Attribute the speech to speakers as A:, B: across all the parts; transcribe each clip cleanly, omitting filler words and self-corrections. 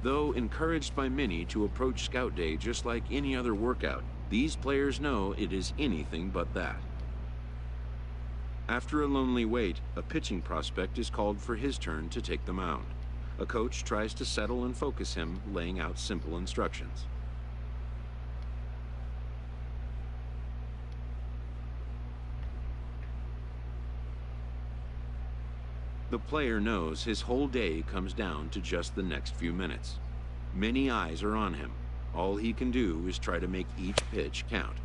A: Though encouraged by many to approach Scout Day just like any other workout, these players know it is anything but that. After a lonely wait, a pitching prospect is called for his turn to take the mound. A coach tries to settle and focus him, laying out simple instructions. The player knows his whole day comes down to just the next few minutes. Many eyes are on him. All he can do is try to make each pitch count.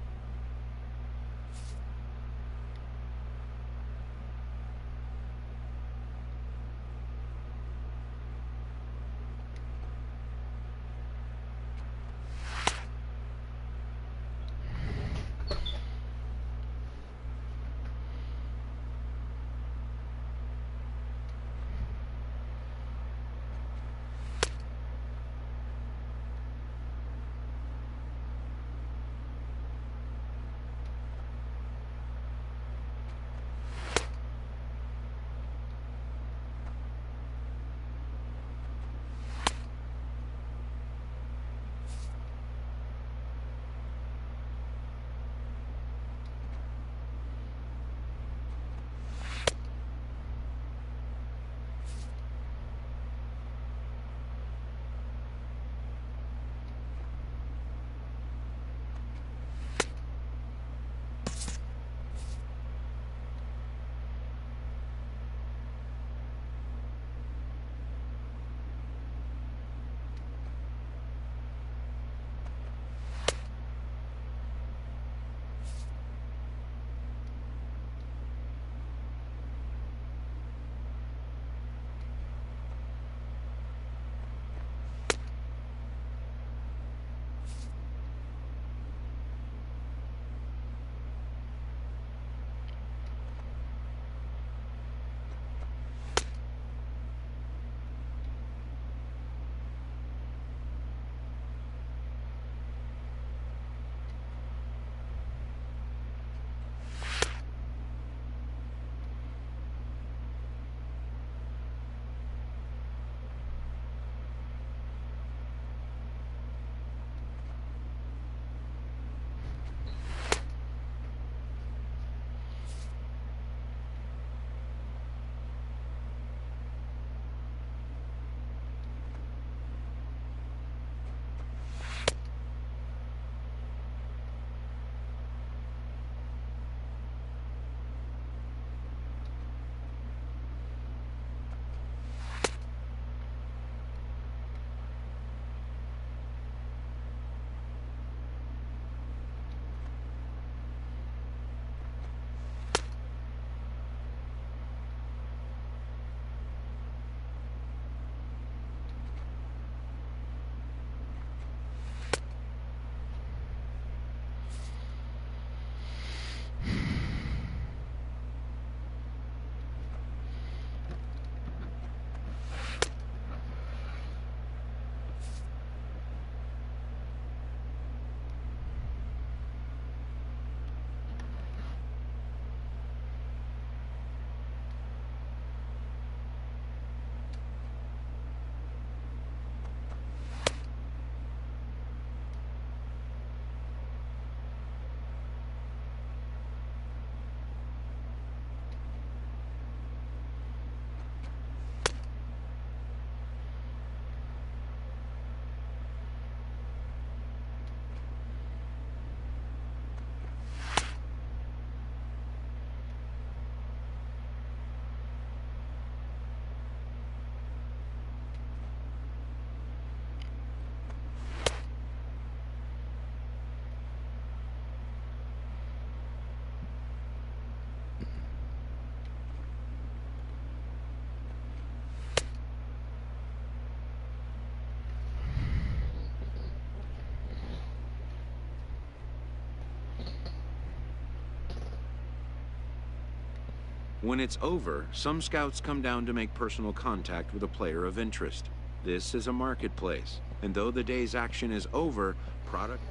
A: When it's over, some scouts come down to make personal contact with a player of interest. This is a marketplace, and though the day's action is over, product...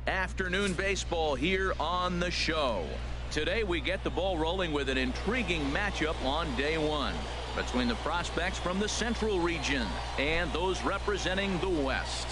B: Afternoon baseball here on the show. Today we get the ball rolling with an intriguing matchup on day one between the prospects from the Central region and those representing the West.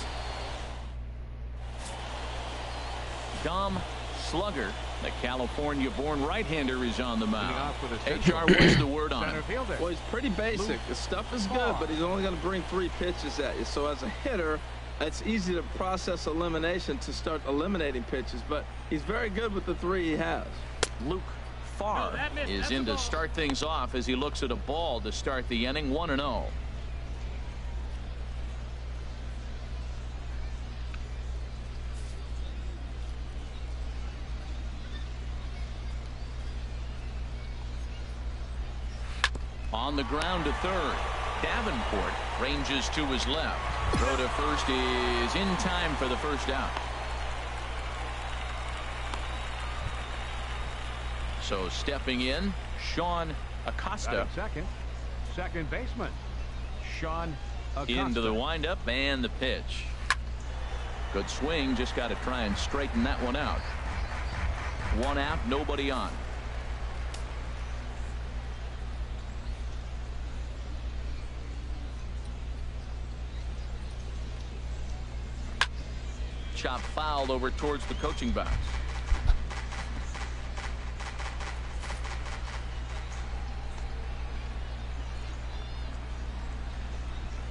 B: Dom Slugger, the California-born right-hander, is on the mound. HR, what's the word on him?
C: Well, he's pretty basic. The stuff is good, but he's only going to bring 3 pitches at you. So as a hitter, it's easy to process elimination to start eliminating pitches, but he's very good with the 3 he has.
B: Luke Farr is in to start things off as he looks at a ball to start the inning. 1-0. On the ground to third. Davenport ranges to his left. Throw to first is in time for the first out. So stepping in, Sean Acosta.
D: Second baseman, Sean Acosta.
B: Into the windup and the pitch. Good swing, just got to try and straighten that one out. 1 out, nobody on. Chop fouled over towards the coaching box.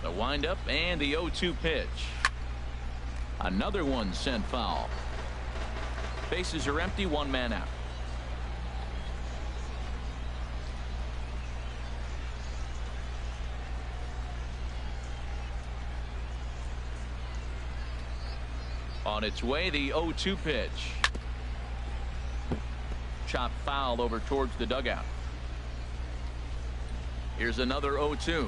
B: The windup and the 0-2 pitch. Another one sent foul. Bases are empty, 1 man out. On its way, the 0-2 pitch. Chop foul over towards the dugout. Here's another 0-2.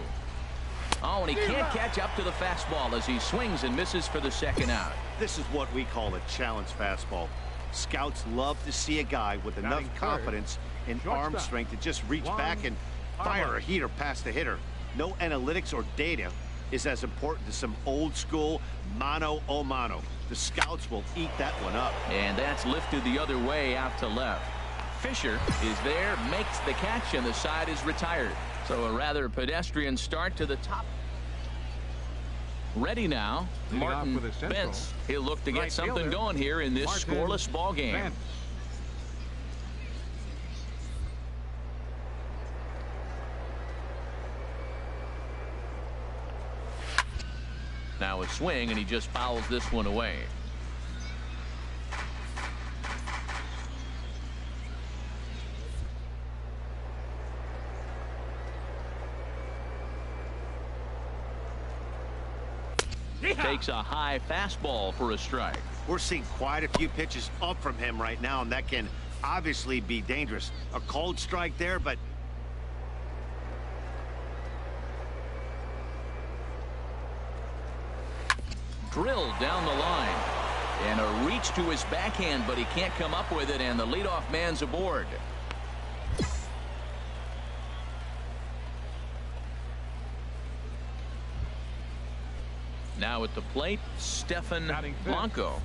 B: Oh, and he can't catch up to the fastball as he swings and misses for the second out.
E: This is what we call a challenge fastball. Scouts love to see a guy with enough confidence and arm strength to just reach back and fire a heater past the hitter. No analytics or data is as important as some old school mano a mano. The scouts will eat that one up.
B: And that's lifted the other way out to left. Fisher is there, makes the catch, and the side is retired. So a rather pedestrian start to the top. Ready now, Martin Bentz. He'll look to get something going here in this scoreless ball game. Now a swing, and he just fouls this one away. Takes a high fastball for a strike.
E: We're seeing quite a few pitches up from him right now, and that can obviously be dangerous. A cold strike there, but
B: drilled down the line, and a reach to his backhand, but he can't come up with it, and the leadoff man's aboard. Now at the plate, Stefan Blanco.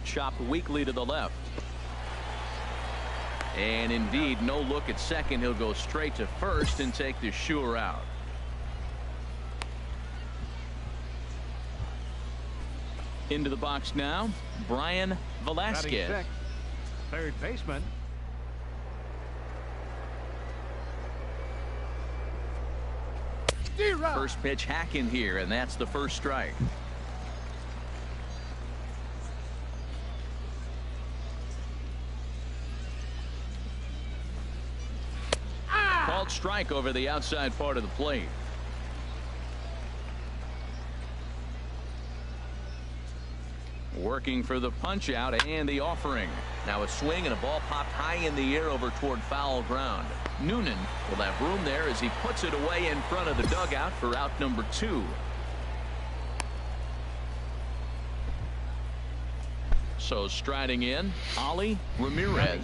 B: Chopped weakly to the left. And indeed, no look at second. He'll go straight to first and take the sure out. Into the box now, Brian Velasquez.
D: Third baseman.
B: First pitch hack in here, and that's the first strike. Called strike over the outside part of the plate. Working for the punch out and the offering. Now a swing and a ball popped high in the air over toward foul ground. Noonan will have room there as he puts it away in front of the dugout for out number 2. So striding in, Ollie Ramirez.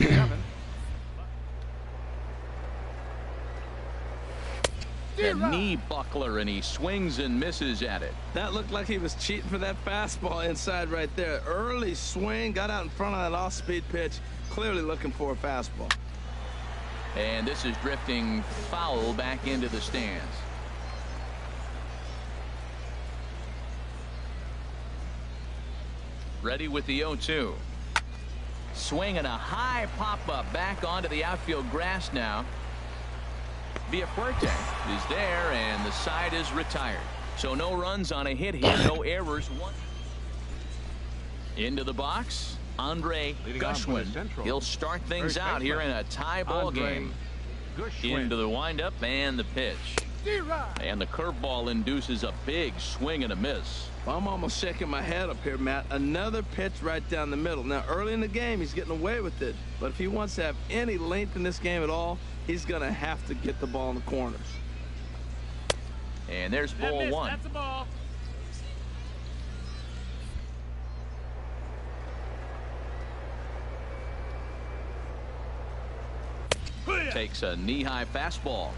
B: A knee buckler, and he swings and misses at it.
C: That looked like he was cheating for that fastball inside right there. Early swing, got out in front of that off-speed pitch, clearly looking for a fastball.
B: And this is drifting foul back into the stands. Ready with the 0-2. Swing and a high pop-up back onto the outfield grass now. Villafuerte is there, and the side is retired. So no runs on a hit here, no errors. Into the box, Andre Gushwin. He'll start things out here in a tie ball game. Into the windup and the pitch. And the curveball induces a big swing and a miss.
C: Well, I'm almost shaking my head up here, Matt. Another pitch right down the middle. Now, early in the game, he's getting away with it. But if he wants to have any length in this game at all, he's going to have to get the ball in the corners.
B: And there's ball one.
F: That's a ball.
B: Takes a knee-high fastball.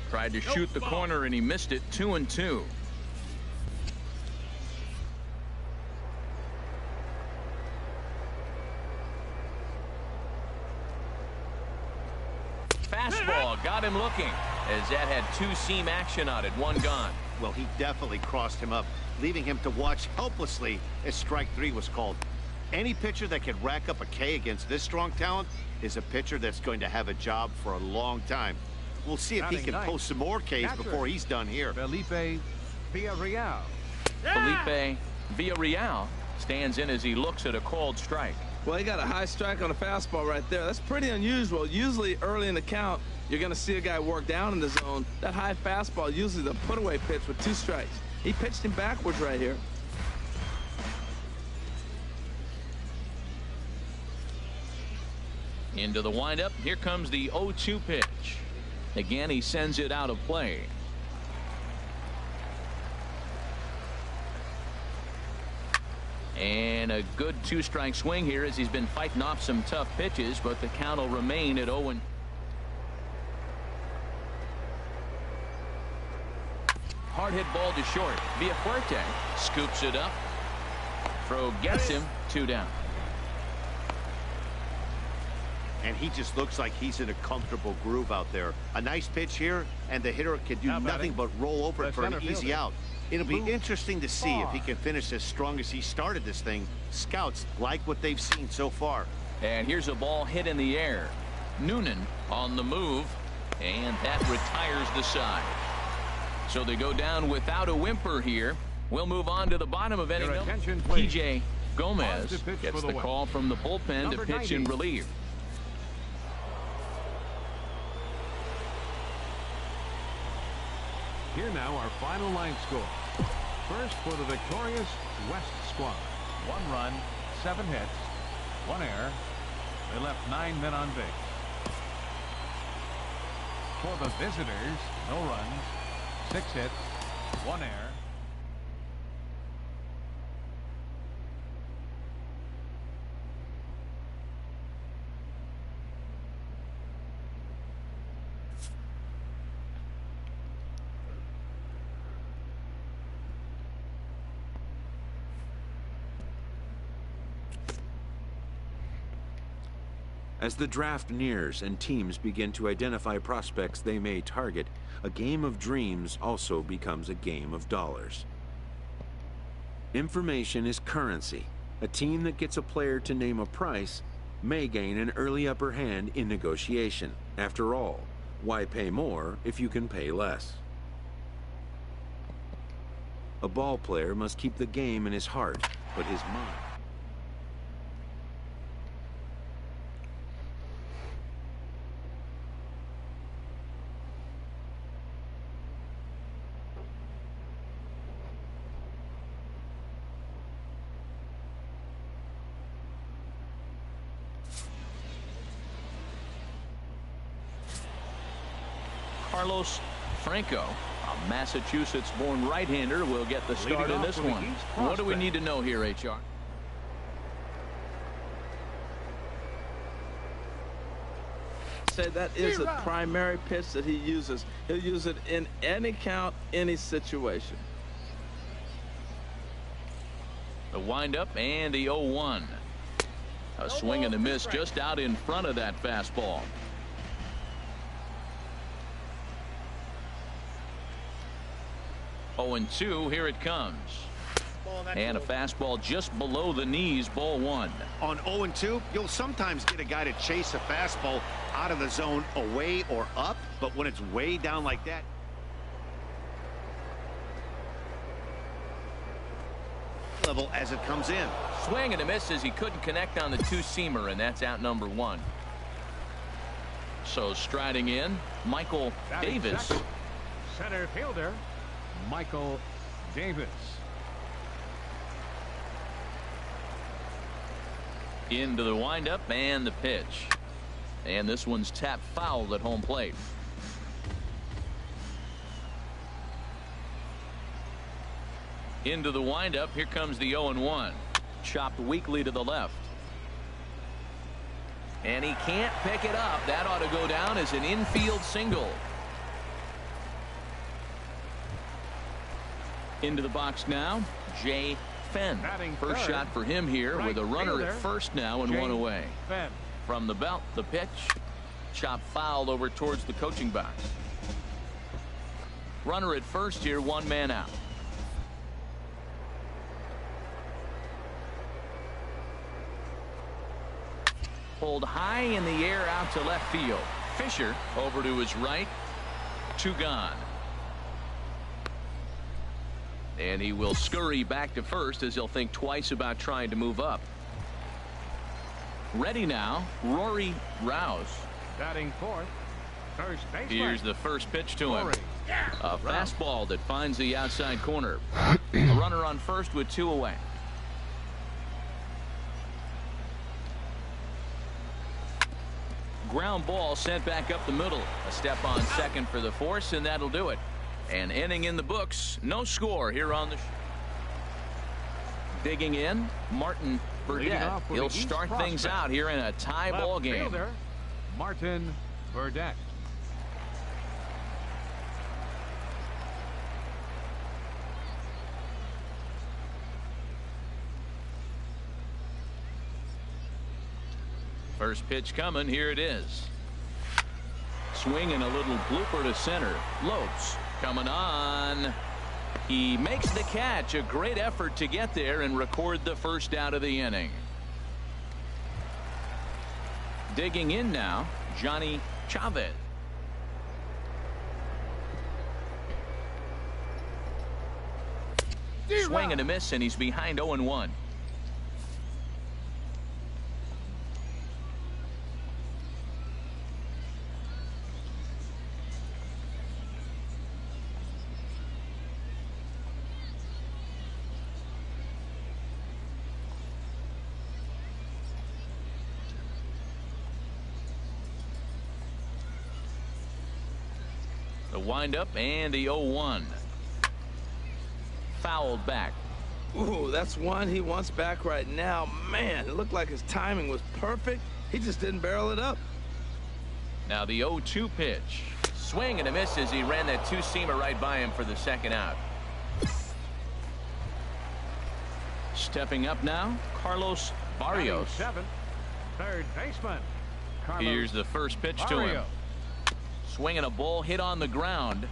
B: Tried to shoot the corner, and he missed it. 2-2. Fastball got him looking, as that had two-seam action on it. One gone.
E: Well, he definitely crossed him up, leaving him to watch helplessly as strike three was called. Any pitcher that can rack up a K against this strong talent is a pitcher that's going to have a job for a long time. We'll see if he can post some more Ks before he's done here.
D: Felipe Villarreal.
B: Felipe Villarreal stands in as he looks at a called strike.
C: Well, he got a high strike on a fastball right there. That's pretty unusual. Usually early in the count, you're going to see a guy work down in the zone. That high fastball, usually the put-away pitch with 2 strikes. He pitched him backwards right here.
B: Into the windup. Here comes the 0-2 pitch. Again, he sends it out of play. And a good 2-strike swing here as he's been fighting off some tough pitches, but the count will remain at 0-. Hard hit ball to short. Villafuerte scoops it up. Throw gets him. 2 down.
E: And he just looks like he's in a comfortable groove out there. A nice pitch here, and the hitter can do nothing but roll over it for an easy out. It'll be interesting to see if he can finish as strong as he started this thing. Scouts like what they've seen so far.
B: And here's a ball hit in the air. Noonan on the move, and that retires the side. So they go down without a whimper here. We'll move on to the bottom of inning. PJ Gomez gets the call from the bullpen to pitch in relief.
D: Here now, our final line score. First for the victorious West squad. 1 run, 7 hits, 1 error. They left 9 men on base. For the visitors, no runs, 6 hits, 1 error.
A: As the draft nears and teams begin to identify prospects they may target, a game of dreams also becomes a game of dollars. Information is currency. A team that gets a player to name a price may gain an early upper hand in negotiation. After all, why pay more if you can pay less? A ball player must keep the game in his heart, but his mind.
B: Carlos Franco Massachusetts-born right-hander will get the start in this one. What do we need to know here, HR?
C: Say that is a primary pitch that he uses. He'll use it in any count, any situation.
B: The windup and the 0-1. A swing and a miss just out in front of that fastball. Oh, and 2, here it comes. And a fastball just below the knees, ball 1.
E: On 0-2, you'll sometimes get a guy to chase a fastball out of the zone away or up, but when it's way down like that, level as it comes in.
B: Swing and a miss as he couldn't connect on the two-seamer, and that's out number 1. So striding in, Michael Davis.
D: Second. Center fielder, Michael Davis.
B: Into the windup and the pitch. And this one's tapped foul at home plate. Into the windup. Here comes the 0-1. Chopped weakly to the left. And he can't pick it up. That ought to go down as an infield single. Into the box now, Jay Fenn. First shot for him here with a runner at first now and one away. From the belt, the pitch. Chop foul over towards the coaching box. Runner at first here, 1 man out. Pulled high in the air out to left field. Fisher over to his right. 2 gone. And he will scurry back to first as he'll think twice about trying to move up. Ready now, Rory Rouse.
D: Batting fourth, first baseman.
B: Here's the first pitch to him. A fastball that finds the outside corner. A runner on first with 2 away. Ground ball sent back up the middle. A step on second for the force, and that'll do it. An inning in the books. No score here on the show. Digging in, Martin Burdett. He'll start things out here in a tie ball game.
D: Fielder, Martin Burdett.
B: First pitch coming. Here it is. Swing and a little blooper to center. Lopes coming on. He makes the catch. A great effort to get there and record the first out of the inning. Digging in now, Johnny Chavez. Swing and a miss, and he's behind 0-1. The windup and the 0-1. Fouled back.
C: Ooh, that's one he wants back right now. Man, it looked like his timing was perfect. He just didn't barrel it up.
B: Now the 0-2 pitch. Swing and a miss as he ran that two-seamer right by him for the second out. Stepping up now, Carlos Barrios.
D: Seven, third baseman. Carlos
B: Here's the first pitch to him. Swinging a ball hit on the ground.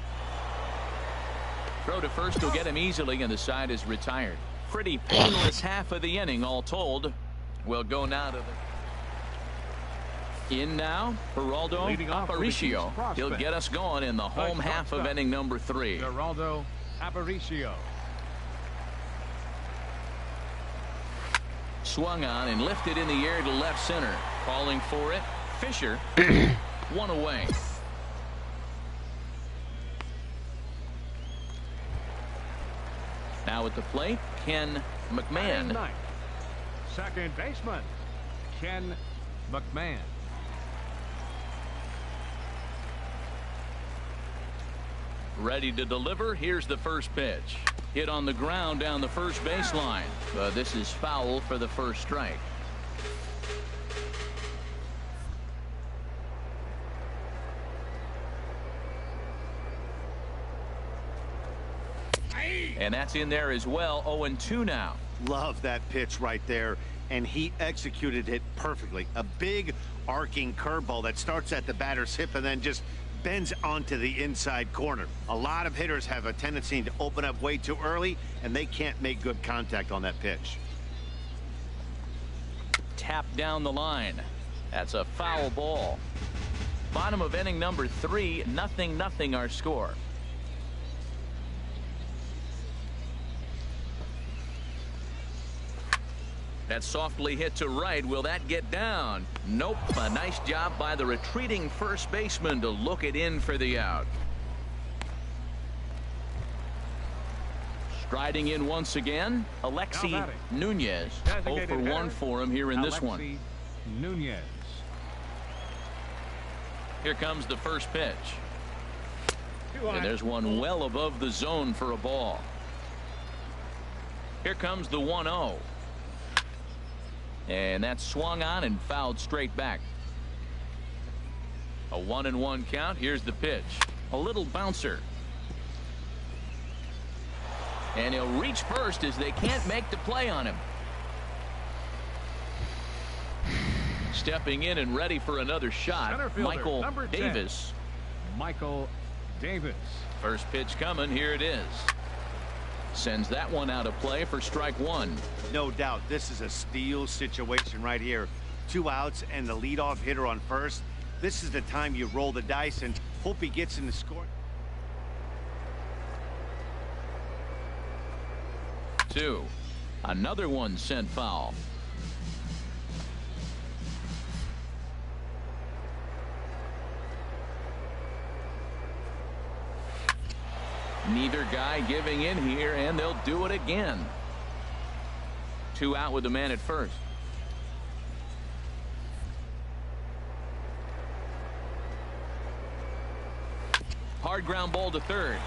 B: Throw to first will get him easily, and the side is retired. Pretty painless half of the inning all told. We'll go now to the in now. Geraldo Aparicio. He'll get us going in the home half of inning number 3.
D: Geraldo Aparicio.
B: Swung on and lifted in the air to left center. Calling for it, Fisher. 1 away. Now at the plate, Ken McMahon.
D: Second baseman, Ken McMahon.
B: Ready to deliver. Here's the first pitch. Hit on the ground down the first baseline. But this is foul for the first strike. And that's in there as well. 0-2 now.
E: Love that pitch right there. And he executed it perfectly. A big arcing curveball that starts at the batter's hip and then just bends onto the inside corner. A lot of hitters have a tendency to open up way too early, and they can't make good contact on that pitch.
B: Tap down the line. That's a foul ball. Bottom of inning number 3, 0-0 our score. That's softly hit to right. Will that get down? Nope. A nice job by the retreating first baseman to look it in for the out. Striding in once again, Alexi Nunez. 0 for 1 for him here in this one.
D: Nunez.
B: Here comes the first pitch. And there's one well above the zone for a ball. Here comes the 1-0. And that's swung on and fouled straight back. A 1-1 count. Here's the pitch. A little bouncer. And he'll reach first as they can't make the play on him. Stepping in and ready for another shot, Michael Davis.
D: Michael Davis.
B: First pitch coming. Here it is. Sends that one out of play for strike 1.
E: No doubt this is a steal situation right here. 2 outs and the leadoff hitter on first. This is the time you roll the dice and hope he gets in the score.
B: 2. Another one sent foul. Neither guy giving in here, and they'll do it again. 2 out with the man at first. Hard ground ball to third.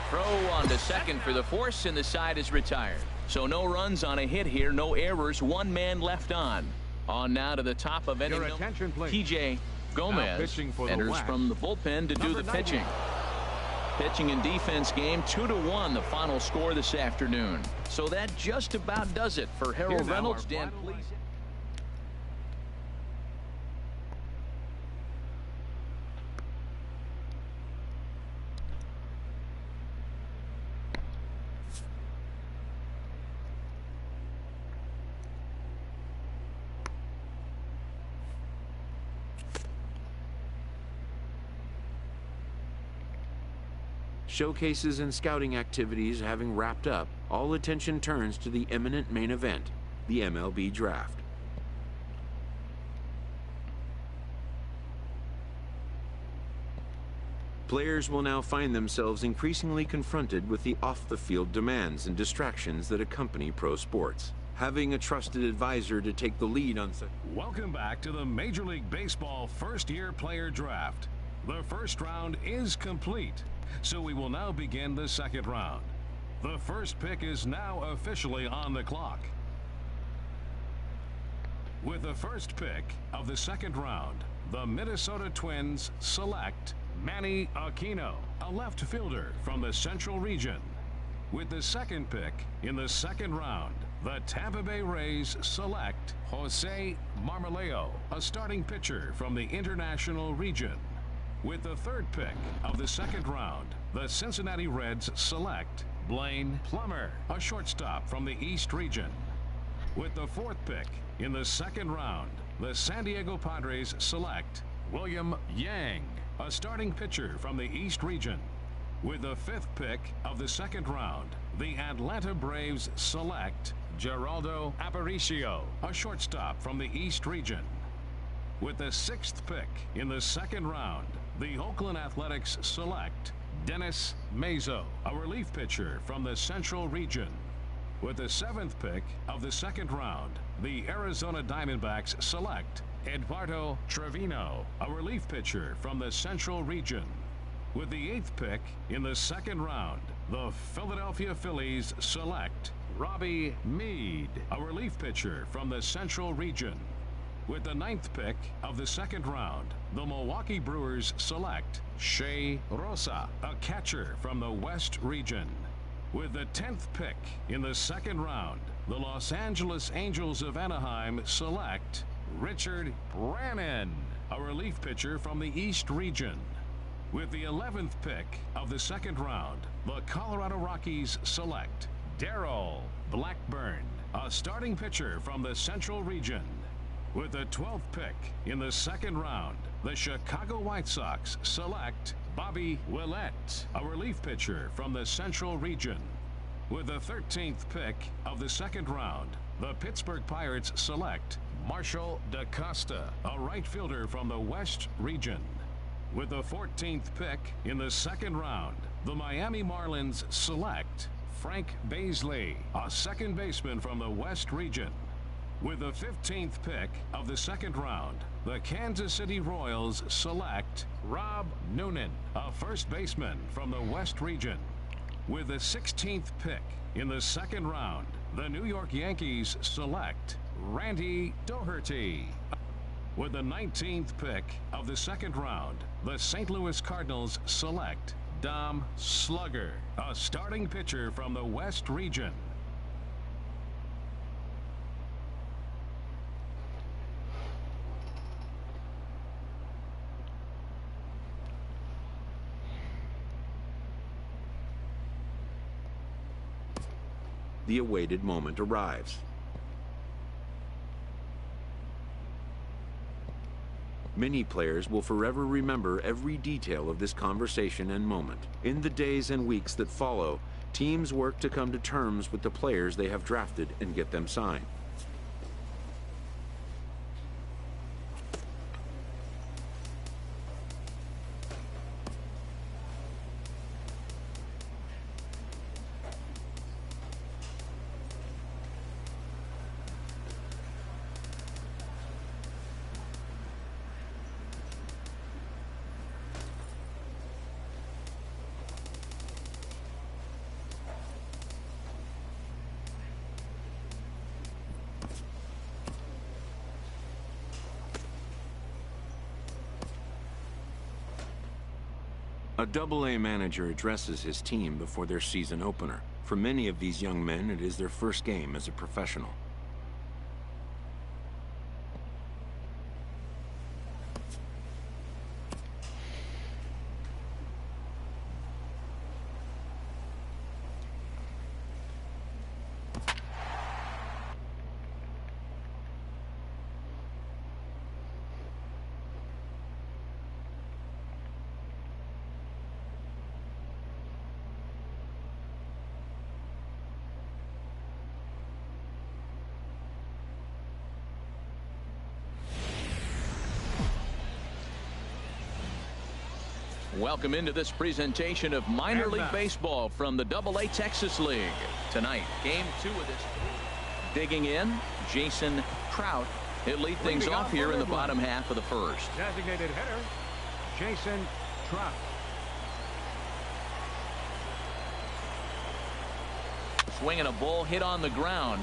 B: Throw on to second for the force, and the side is retired. So no runs on a hit here, no errors, 1 man left on. On now to the top of inning. TJ Gomez enters from the bullpen to do the pitching. Pitching and defense game 2-1 the final score this afternoon. So that just about does it for Harold Reynolds. Dan, please.
A: Showcases and scouting activities having wrapped up, all attention turns to the imminent main event, the MLB Draft. Players will now find themselves increasingly confronted with the off-the-field demands and distractions that accompany pro sports. Having a trusted advisor to take the lead on such...
F: Welcome back to the Major League Baseball first-year player draft. The first round is complete, so we will now begin the second round. The first pick is now officially on the clock. With the first pick of the second round, the Minnesota Twins select Manny Aquino, a left fielder from the Central Region. With the second pick in the second round, the Tampa Bay Rays select Jose Marmoleo, a starting pitcher from the International Region. With the third pick of the second round, the Cincinnati Reds select Blaine Plummer, a shortstop from the East Region. With the fourth pick in the second round, the San Diego Padres select William Yang, a starting pitcher from the East Region. With the fifth pick of the second round, the Atlanta Braves select Geraldo Aparicio, a shortstop from the East Region. With the sixth pick in the second round, the Oakland Athletics select Dennis Mazo, a relief pitcher from the Central Region. With the seventh pick of the second round, the Arizona Diamondbacks select Eduardo Trevino, a relief pitcher from the Central Region. With the 8th pick in the second round, the Philadelphia Phillies select Robbie Meade, a relief pitcher from the Central Region. With the 9th pick of the second round, the Milwaukee Brewers select Shea Rosa, a catcher from the West Region. With the 10th pick in the second round, the Los Angeles Angels of Anaheim select Richard Brannon, a relief pitcher from the East Region. With the 11th pick of the second round, the Colorado Rockies select Darrell Blackburn, a starting pitcher from the Central Region. With the 12th pick in the second round, the Chicago White Sox select Bobby Willett, a relief pitcher from the Central Region. With the 13th pick of the second round, the Pittsburgh Pirates select Marshall DaCosta, a right fielder from the West Region. With the 14th pick in the second round, the Miami Marlins select Frank Baisley, a second baseman from the West Region. With the 15th pick of the second round, the Kansas City Royals select Rob Noonan, a first baseman from the West Region. With the 16th pick in the second round, the New York Yankees select Randy Doherty. With the 19th pick of the second round, the St. Louis Cardinals select Dom Slugger, a starting pitcher from the West Region.
A: The awaited moment arrives. Many players will forever remember every detail of this conversation and moment. In the days and weeks that follow, teams work to come to terms with the players they have drafted and get them signed. A Double-A manager addresses his team before their season opener. For many of these young men, it is their first game as a professional.
B: Welcome into this presentation of minor league baseball from the Double-A Texas League. Tonight, game 2 of this. Digging in, Jason Trout. He'll lead things off here in the bottom half of the first.
D: Designated hitter, Jason Trout.
B: Swinging a ball hit on the ground.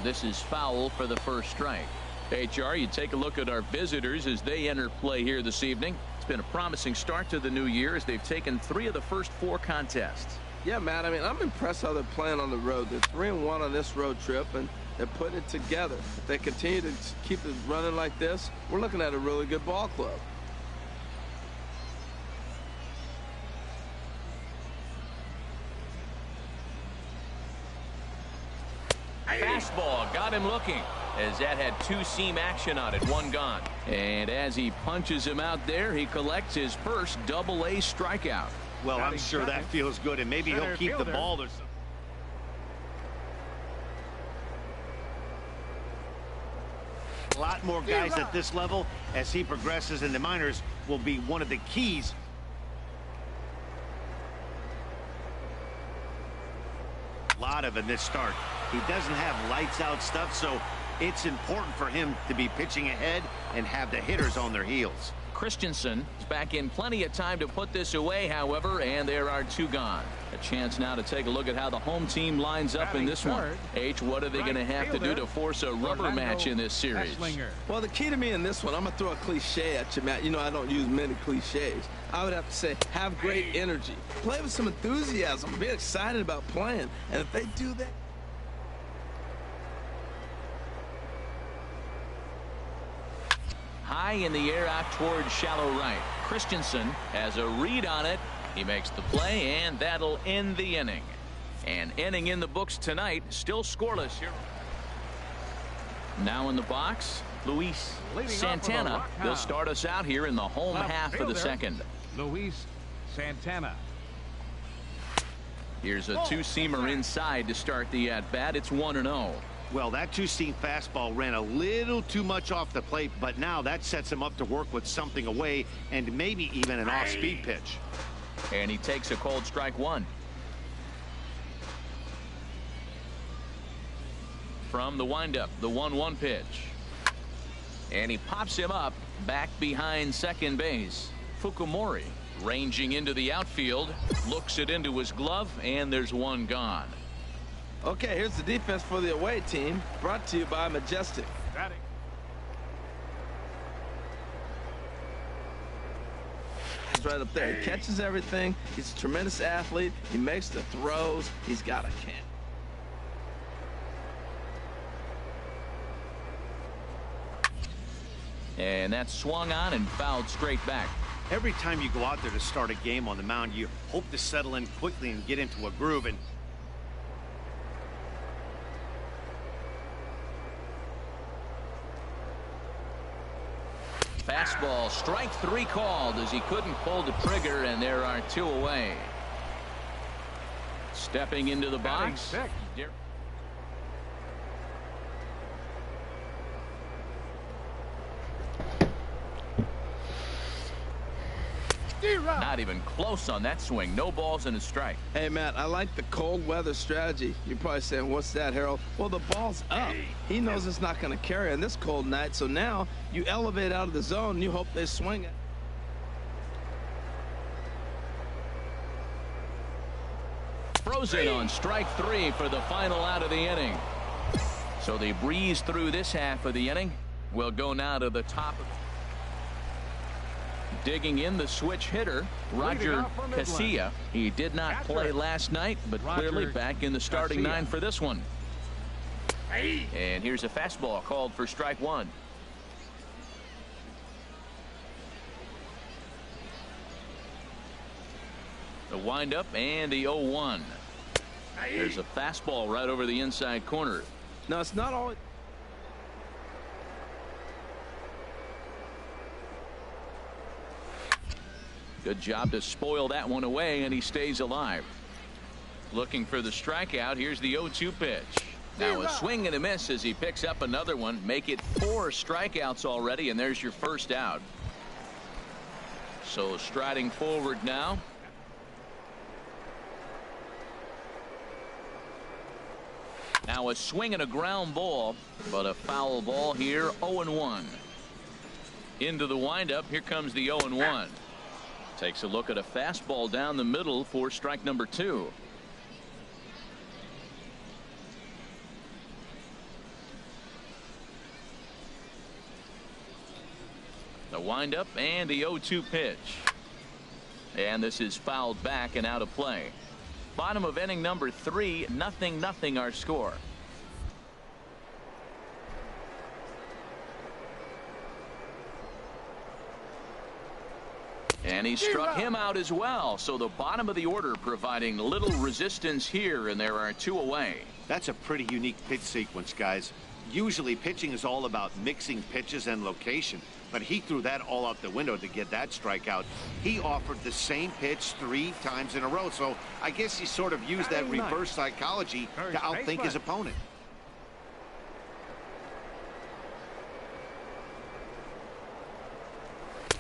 B: This is foul for the first strike. Hey, Char, you take a look at our visitors as they enter play here this evening. It's been a promising start to the new year as they've taken 3 of the first 4 contests.
C: Yeah, Matt, I mean, I'm impressed how they're playing on the road. They're 3-1 on this road trip, and they're putting it together. If they continue to keep it running like this, we're looking at a really good ball club.
B: Fastball got him looking, as that had 2-seam action on it, 1 gone. And as he punches him out there, he collects his first Double-A strikeout.
E: Well, I'm sure that feels good, and maybe he'll keep the ball or something. A lot more guys at this level as he progresses in the minors will be one of the keys. A lot of in this start. He doesn't have lights out stuff, so it's important for him to be pitching ahead and have the hitters on their heels.
B: Christensen is back in plenty of time to put this away, however, and there are 2 gone. A chance now to take a look at how the home team lines up in this one. H, what are they going to have to do to force a rubber match in this series?
C: Well, the key to me in this one, I'm going to throw a cliche at you, Matt. You know I don't use many cliches. I would have to say have great energy. Play with some enthusiasm. Be excited about playing. And if they do that.
B: High in the air out towards shallow right. Christensen has a read on it. He makes the play, and that'll end the inning. And inning in the books tonight, still scoreless here. Now in the box, Luis Santana. He'll start us out here in the home half of the second.
D: Luis Santana.
B: Here's a 2-seamer inside to start the at-bat. It's 1-0.
E: Well, that 2-seam fastball ran a little too much off the plate, but now that sets him up to work with something away and maybe even an off-speed pitch.
B: And he takes a cold strike 1. From the windup, the 1-1 pitch. And he pops him up back behind second base. Fukumori ranging into the outfield, looks it into his glove, and there's 1 gone.
C: Okay, here's the defense for the away team, brought to you by Majestic. He's right up there. He catches everything. He's a tremendous athlete. He makes the throws. He's got a can.
B: And that's swung on and fouled straight back.
E: Every time you go out there to start a game on the mound, you hope to settle in quickly and get into a groove. And
B: fastball, strike 3 called as he couldn't pull the trigger, and there are 2 away. Stepping into the box. Not even close on that swing. No balls and a strike.
C: Hey, Matt, I like the cold weather strategy. You're probably saying, what's that, Harold? Well, the ball's up. He knows it's not going to carry on this cold night, so now you elevate out of the zone and you hope they swing it.
B: Frozen on strike 3 for the final out of the inning. So they breeze through this half of the inning. We'll go now to the top of digging in the switch hitter, Roger Casilla. He did not play last night, but clearly back in the starting 9 for this one. And here's a fastball called for strike 1. The windup and the 0-1. There's a fastball right over the inside corner.
C: Now, it's not all.
B: Good job to spoil that one away, and he stays alive. Looking for the strikeout. Here's the 0-2 pitch. Now a swing and a miss as he picks up another one. Make it 4 strikeouts already, and there's your first out. So striding forward now. Now a swing and a ground ball, but a foul ball here. 0-1. Into the windup. Here comes the 0-1. Takes a look at a fastball down the middle for strike number 2. The windup and the 0-2 pitch. And this is fouled back and out of play. Bottom of inning number 3, 0-0 our score. And he struck him out as well. So the bottom of the order providing little resistance here, and there are 2 away.
E: That's a pretty unique pitch sequence, guys. Usually pitching is all about mixing pitches and location, but he threw that all out the window to get that strikeout. He offered the same pitch 3 times in a row, so I guess he sort of used that reverse psychology to outthink his opponent.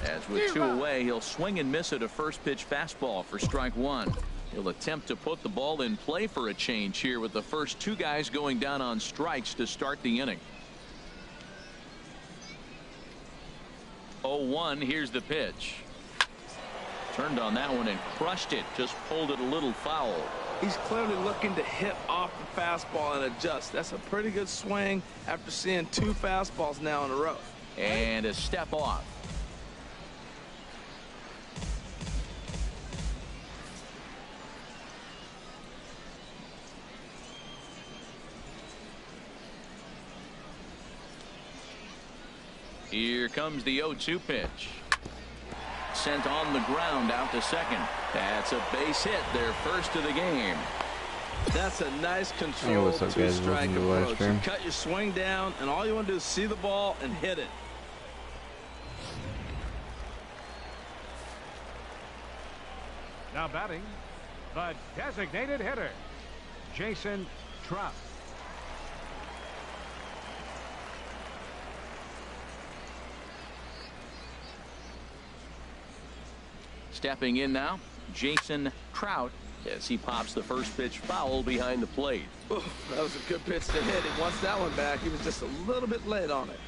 B: As with 2 away, he'll swing and miss at a first pitch fastball for strike 1. He'll attempt to put the ball in play for a change here with the first 2 guys going down on strikes to start the inning. 0-1. Here's the pitch. Turned on that one and crushed it. Just pulled it a little foul.
C: He's clearly looking to hit off the fastball and adjust. That's a pretty good swing after seeing 2 fastballs now in a row.
B: And a step off. Here comes the 0-2 pitch. Sent on the ground out to second. That's a base hit, their first of the game.
C: That's a nice control two-strike approach. You cut your swing down, and all you want to do is see the ball and hit it.
D: Now batting, the designated hitter, Jason Trout.
B: Stepping in now, Jason Trout, as he pops the first pitch foul behind the plate.
C: Ooh, that was a good pitch to hit. He wants that one back. He was just a little bit late on it.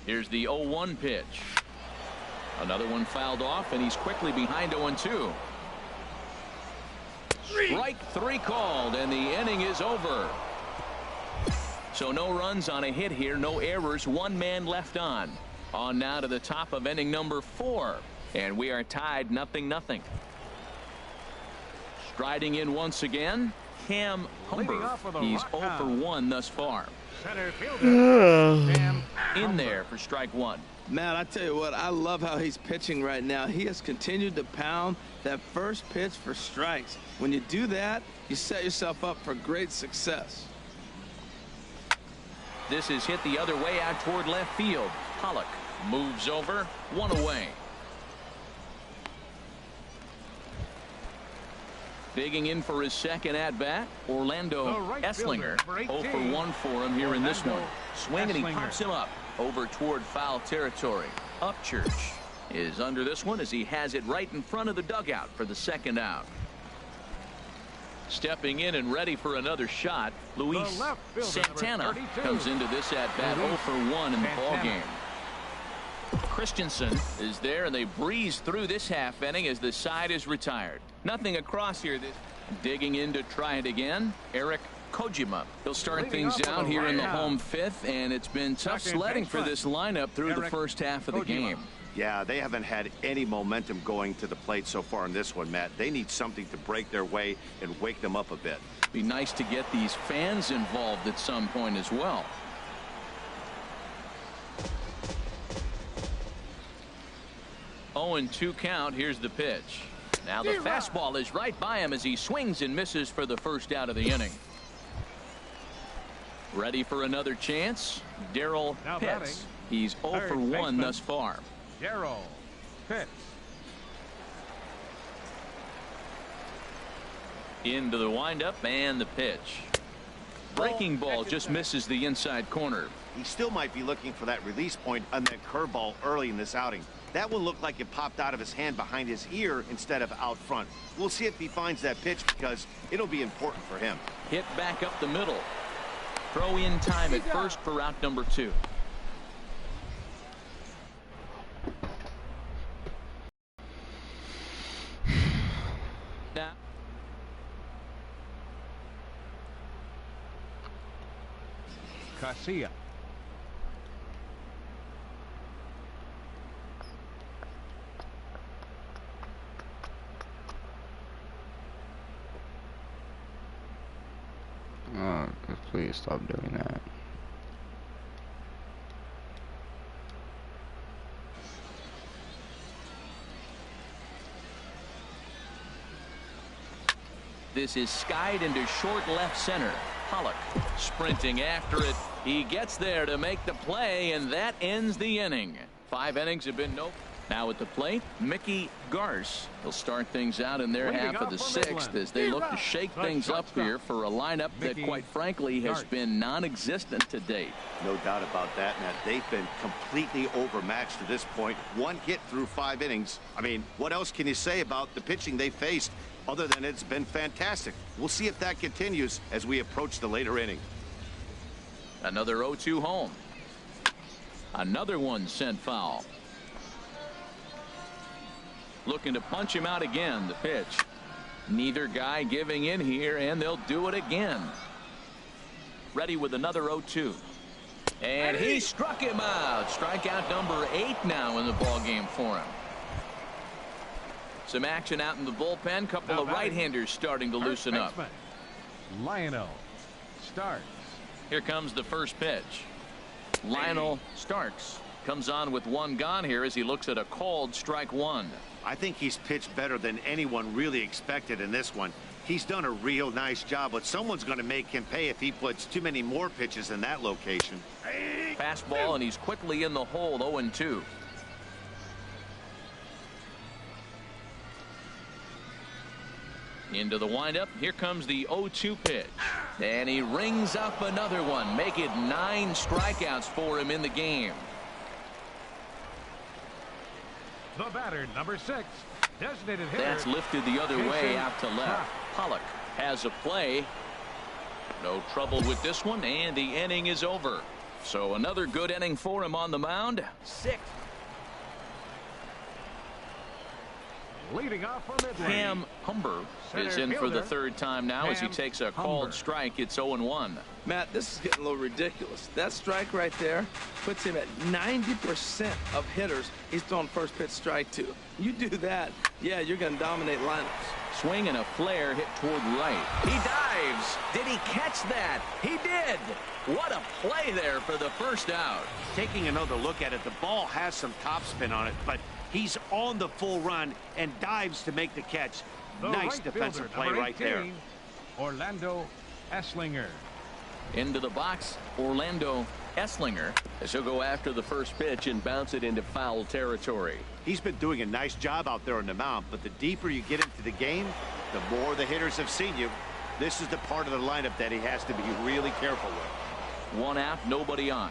B: Here's the 0-1 pitch. Another one fouled off, and he's quickly behind 0-2. Strike 3 called, and the inning is over. So no runs on a hit here, no errors, 1 man left on. On now to the top of inning number 4, and we are tied 0-0. Striding in once again, Cam Humber. He's 0 for 1 thus far.
D: Center fielder, Cam
B: in there for strike 1.
C: Man, I tell you what, I love how he's pitching right now. He has continued to pound that first pitch for strikes. When you do that, you set yourself up for great success.
B: This is hit the other way out toward left field. Pollock moves over, 1 away. Digging in for his second at-bat, Orlando Esslinger. 0 for 1 for him here in this one. Swing, and he pops him up over toward foul territory. Upchurch is under this one as he has it right in front of the dugout for the second out. Stepping in and ready for another shot, Luis Santana comes into this at-bat 0 for 1 in the ballgame. Christensen is there, and they breeze through this half inning as the side is retired. Nothing across here. Digging in to try it again, Eric Kojima. He'll start things out here in the home 5th, and it's been tough sledding for this lineup through the first half of the game.
E: Yeah, they haven't had any momentum going to the plate so far in this one, Matt. They need something to break their way and wake them up a bit.
B: Be nice to get these fans involved at some point as well. Oh, and 2 count. Here's the pitch. Now the fastball is right by him as he swings and misses for the first out of the inning. Ready for another chance, Darrell Pitts. He's 0 for 1 thus far.
D: Darrell Pitts.
B: Into the windup and the pitch. Breaking ball just misses the inside corner.
E: He still might be looking for that release point on that curveball early in this outing. That one looked like it popped out of his hand behind his ear instead of out front. We'll see if he finds that pitch because it'll be important for him.
B: Hit back up the middle. Throw in time at first for out number 2. Now
D: Casilla.
G: Oh, please stop doing that.
B: This is skied into short left center. Pollock sprinting after it. He gets there to make the play, and that ends the inning. 5 innings have been no. Now at the plate, Mickey Garce. He'll start things out in their half of the sixth as they look to shake things up here for a lineup that, quite frankly, has been non-existent to date.
E: No doubt about that, Matt. They've been completely overmatched to this point. 1 hit through 5 innings. I mean, what else can you say about the pitching they faced other than it's been fantastic? We'll see if that continues as we approach the later inning.
B: Another 0-2 home. Another one sent foul. Looking to punch him out again. The pitch. Neither guy giving in here, and they'll do it again. Ready with another 0-2. And he struck him out. Strikeout number 8 now in the ball game for him. Some action out in the bullpen. Couple of right-handers starting to loosen up.
D: Lionel Starks.
B: Here comes the first pitch. Lionel Starks comes on with 1 gone here as he looks at a called strike 1.
E: I think he's pitched better than anyone really expected in this one. He's done a real nice job, but someone's going to make him pay if he puts too many more pitches in that location.
B: Fastball, and he's quickly in the hole. 0-2. Into the windup. Here comes the 0-2 pitch. And he rings up another one. Make it 9 strikeouts for him in the game.
D: The batter, number 6, designated hitter.
B: That's lifted the other way out to left. Pollock has a play. No trouble with this one, and the inning is over. So another good inning for him on the mound. 6.
D: Leading off for Midway.
B: Cam Humber is in for the 3rd time now as he takes a called strike. It's 0-1.
C: Matt, this is getting a little ridiculous. That strike right there puts him at 90% of hitters he's throwing first pitch strike to. You do that, yeah, you're going to dominate lineups.
B: Swing and a flare hit toward right. He dives. Did he catch that? He did. What a play there for the first out.
E: Taking another look at it, the ball has some topspin on it, but he's on the full run and dives to make the catch.
D: The
E: nice
D: right
E: defensive
D: fielder,
E: play right there.
D: Orlando Esslinger.
B: Into the box, Orlando Esslinger, as he'll go after the first pitch and bounce it into foul territory.
E: He's been doing a nice job out there on the mound, but the deeper you get into the game, the more the hitters have seen you. This is the part of the lineup that he has to be really careful with.
B: 1 out, nobody on.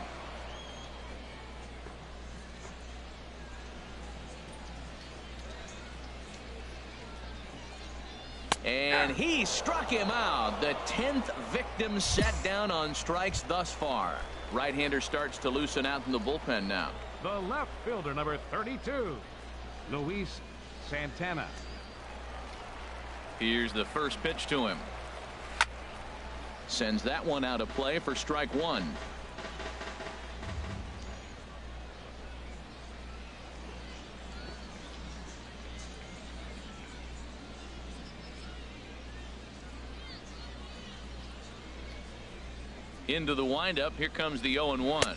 B: And he struck him out. The 10th victim set down on strikes thus far. Right-hander starts to loosen out in the bullpen now.
D: The left fielder, number 32, Luis Santana.
B: Here's the first pitch to him. Sends that one out of play for strike 1. Into the windup. Here comes the 0-1.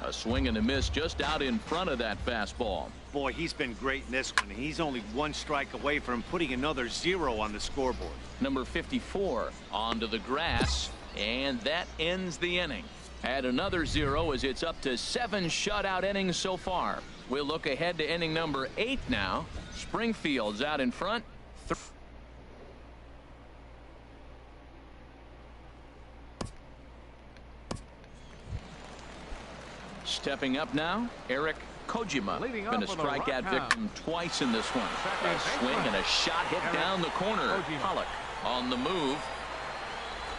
B: A swing and a miss just out in front of that fastball.
E: Boy, he's been great in this one. He's only 1 strike away from putting another 0 on the scoreboard.
B: Number 54 onto the grass, and that ends the inning. Add another 0 as it's up to 7 shutout innings so far. We'll look ahead to inning number 8 now. Springfield's out in front. Stepping up now, Eric Kojima. Been a strikeout victim twice in this one. A swing and a shot hit down the corner. Pollock on the move.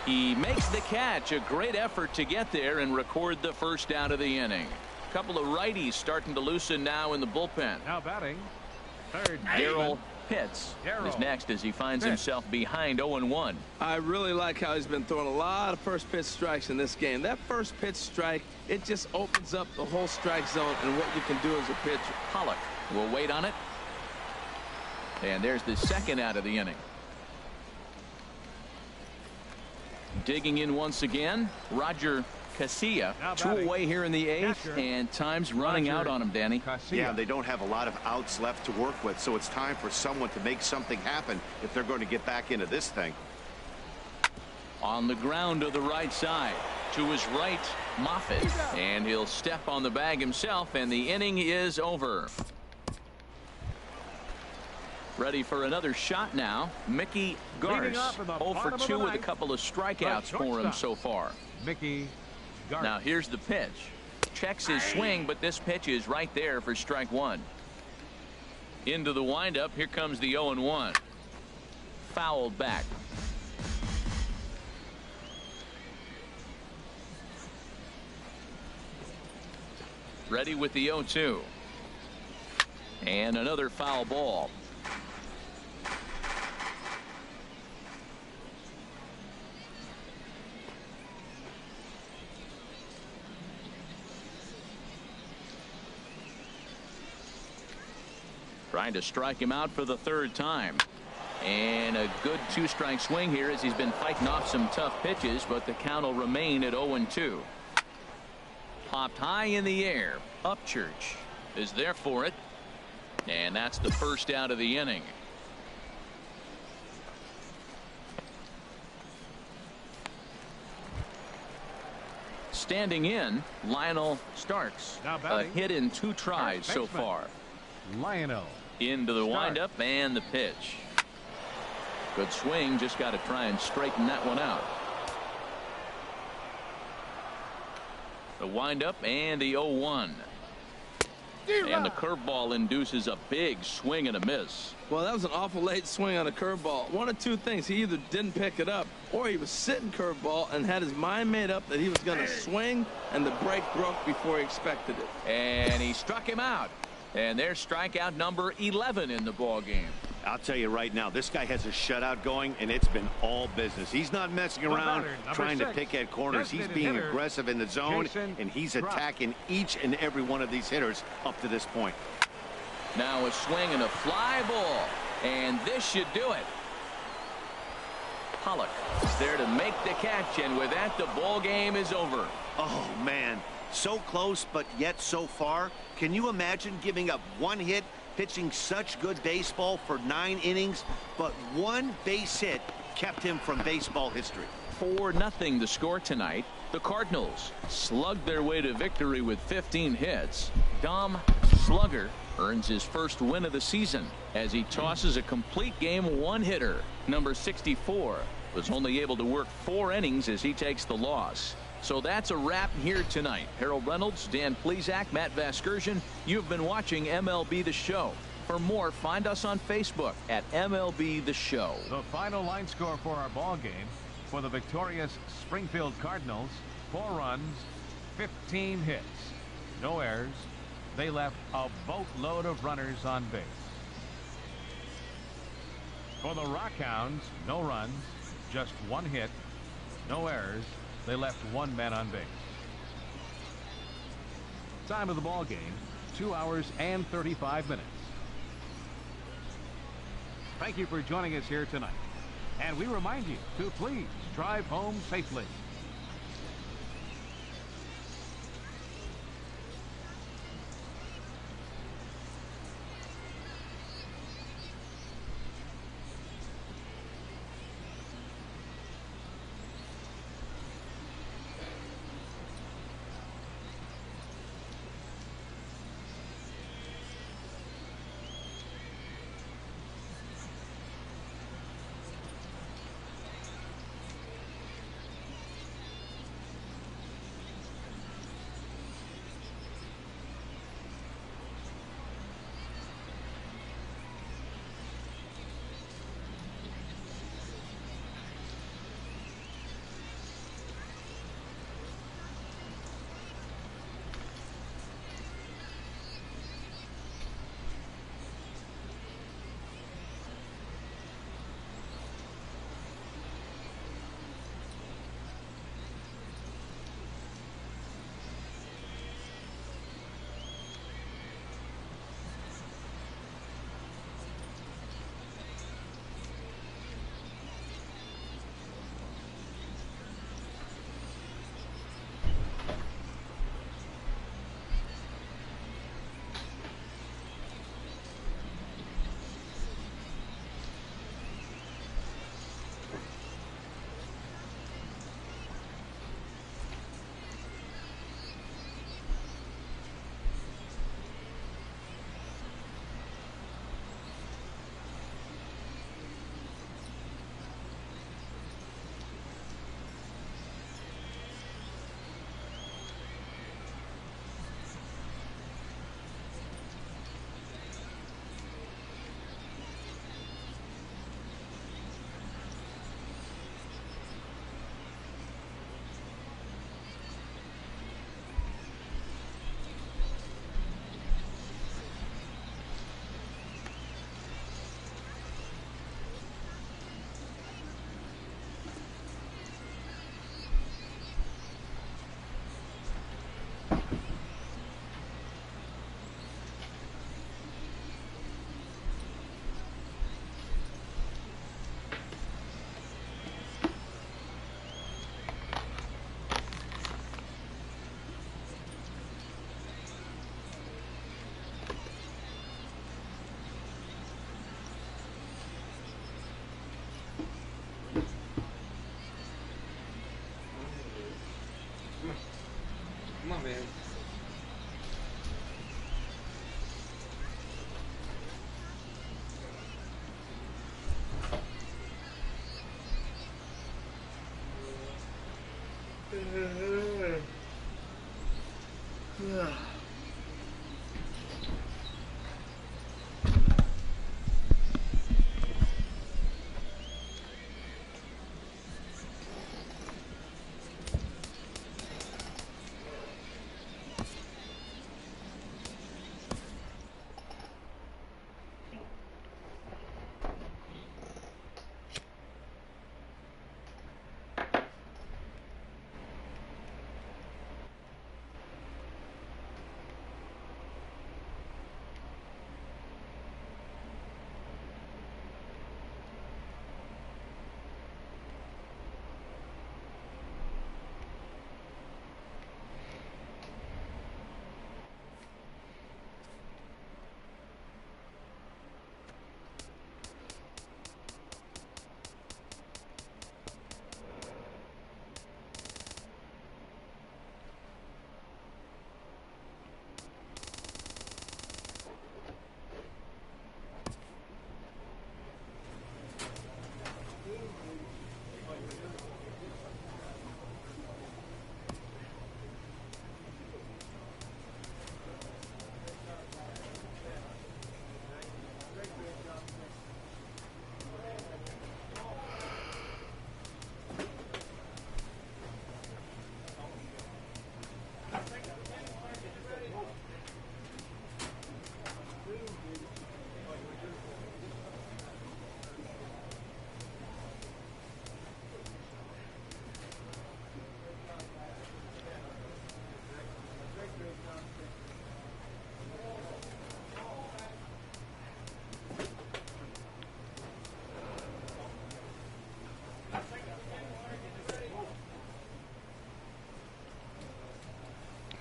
B: He makes the catch. A great effort to get there and record the first out of the inning. A couple of righties starting to loosen now in the bullpen.
D: Now batting, third,
B: Daryl Pitts is next as he finds himself behind 0-1.
C: I really like how he's been throwing a lot of first pitch strikes in this game. That first pitch strike, it just opens up the whole strike zone and what you can do as a pitcher.
B: Pollock will wait on it. And there's the second out of the inning. Digging in once again, Roger Casilla. 2 away here in the 8th, and time's running out on him, Danny.
E: Yeah, they don't have a lot of outs left to work with, so it's time for someone to make something happen if they're going to get back into this thing.
B: On the ground to the right side. To his right, Moffitt. And he'll step on the bag himself, and the inning is over. Ready for another shot now. Mickey Garce, 0 for 2 with a couple of strikeouts for him so far.
D: Mickey Garce.
B: Now here's the pitch. Checks his swing, but this pitch is right there for strike one. Into the windup. Here comes the 0-1. Fouled back. Ready with the 0-2. And another foul ball. Trying to strike him out for the third time. And a good two-strike swing here as he's been fighting off some tough pitches, but the count will remain at 0-2. Popped high in the air. Upchurch is there for it. And that's the first out of the inning. Standing in, Lionel Starks. A hit in 2 tries so far.
D: Lionel.
B: Into the windup and the pitch. Good swing. Just got to try and straighten that one out. The windup and the 0-1. And the curveball induces a big swing and a miss.
C: Well, that was an awful late swing on a curveball. One of two things. He either didn't pick it up or he was sitting curveball and had his mind made up that he was going to swing, and the break broke before he expected it.
B: And he struck him out. And there's strikeout number 11 in the ball game.
E: I'll tell you right now, this guy has a shutout going, and it's been all business. He's not messing around trying to pick at corners. He's being aggressive in the zone, and he's attacking each and every one of these hitters up to this point.
B: Now a swing and a fly ball, and this should do it. Pollock is there to make the catch, and with that, the ball game is over.
E: Oh, man. So close, but yet so far. Can you imagine giving up 1 hit, pitching such good baseball for 9 innings, but 1 base hit kept him from baseball history?
B: 4-0 the score tonight. The Cardinals slugged their way to victory with 15 hits. Dom Slugger earns his first win of the season as he tosses a complete game 1-hitter. Number 64 was only able to work 4 innings as he takes the loss. So that's a wrap here tonight. Harold Reynolds, Dan Plesac, Matt Vasgersian. You've been watching MLB The Show. For more, find us on Facebook at MLB The Show.
D: The final line score for our ball game for the victorious Springfield Cardinals: 4 runs, 15 hits, no errors. They left a boatload of runners on base. For the Rockhounds, no runs, just 1 hit, no errors. They left 1 man on base. Time of the ball game, 2 hours and 35 minutes. Thank you for joining us here tonight. And we remind you to please drive home safely.
H: know, man.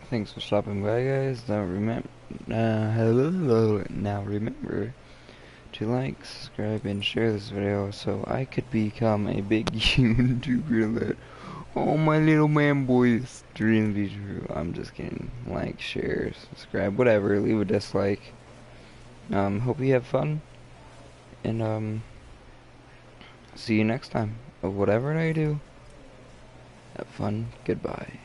G: Thanks for stopping by, guys. Now remember to like, subscribe, and share this video so I could become a big YouTuber that all my little man boys dream to be true. I'm just kidding. Like, share, subscribe, whatever. Leave a dislike. Hope you have fun, and see you next time. Whatever I do, have fun. Goodbye.